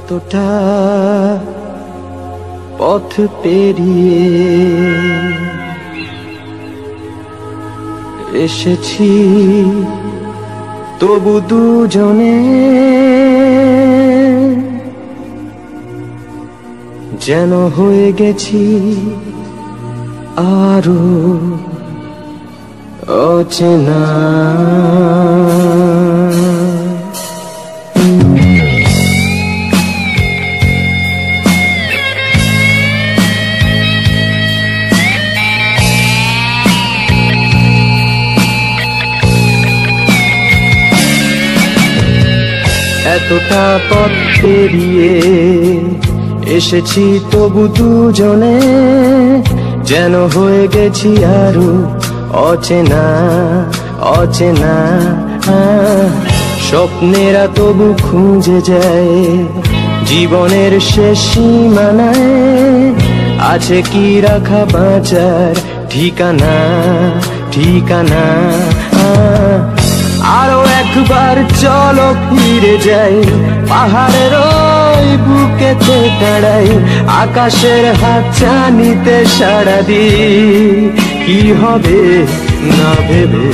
এতটা পথ পেরিয়ে এসেছি, তবু দুজনে যেন হয়ে গেছি আরো অচেনা। এতটা পথ পেরিয়ে এসেছি, তবু দুজনে যেন হয়ে গেছি আরো অচেনা অচেনা। স্বপ্নেরা তবু খুঁজে যায় জীবনের শেষ সীমানায়, আছে কি রাখা বাঁচার ঠিকানা ঠিকানা। আরো একবার চলো ফিরে যাই, পাহাড়ের ওই বুকেতে দাঁড়াই, আকাশের হাত চানিতে সাড়া দিই কি হবে না ভেবে।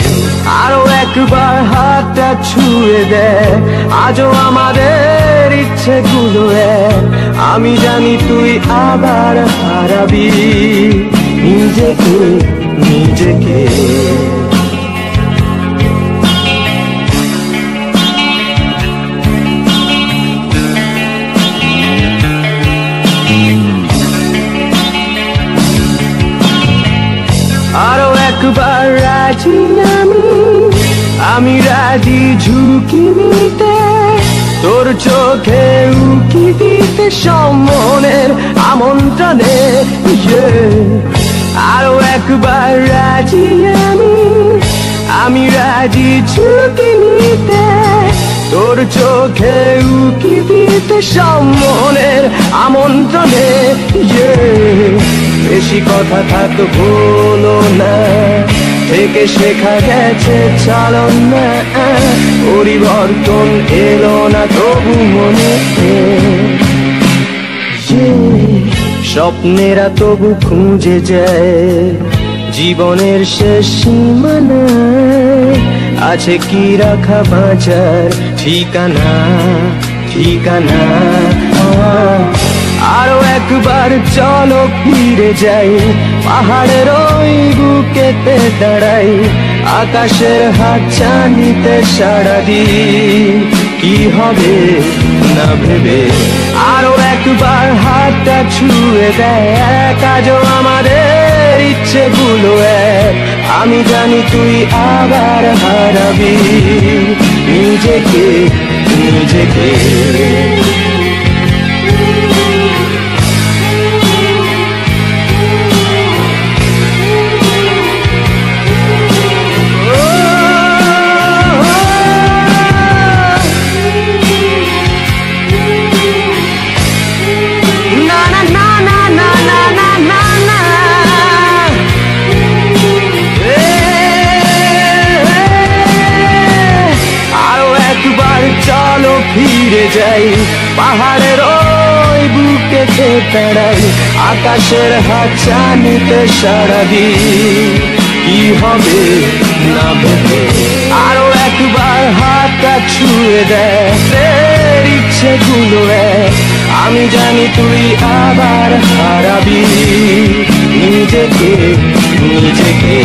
আরো একবার হাতটা ছুঁয়ে দেয়, আজও আমাদের ইচ্ছেগুলো এক। আমি জানি তুই আবার হারাবি নিজেকে নিজেকে। আরো একবার রাজি আমি রাজি ঝুঁকি নিতে, তোর চোখে উকি দিতে সম্মনের আমন্ত্রণে। আরো একবার রাজি আমি রাজি ঝুঁকি নিতে, তোর চোখে উকি দিতে সম্মনের আমন্ত্রণে। বেশি কথা থাক বলো না, থেকে শেখা গেছে চালন না। পরিবর্তন এলো না তবু মনে, স্বপ্নেরা তবু খুঁজে যায় জীবনের শেষ সীমানায়, আছে কি রাখা বাঁচার ঠিকানা ঠিকানা। আরো একবার চলো ফিরে যাই, পাহাড়ের ওই বুকেতে দাঁড়াই, আকাশের হাত চানিতে সাড়া দিই কি হবে না ভেবে। আরো একবার হাতটা ছুঁয়ে দেয়, আজও আমাদের ইচ্ছেগুলো এক। আমি জানি তুই আবার হারাবি নিজেকে নিজেকে। চলো ফিরে যাই, পাহাড়ের ওই বুকেতে দাঁড়াই, আকাশের হাত চানিতে সাড়া দিই কি হবে না ভেবে। আরো একবার হাতটা ছুঁয়ে দেয় ইচ্ছেগুলো এক। আমি জানি তুই আবার হারাবি নিজেকে নিজেকে।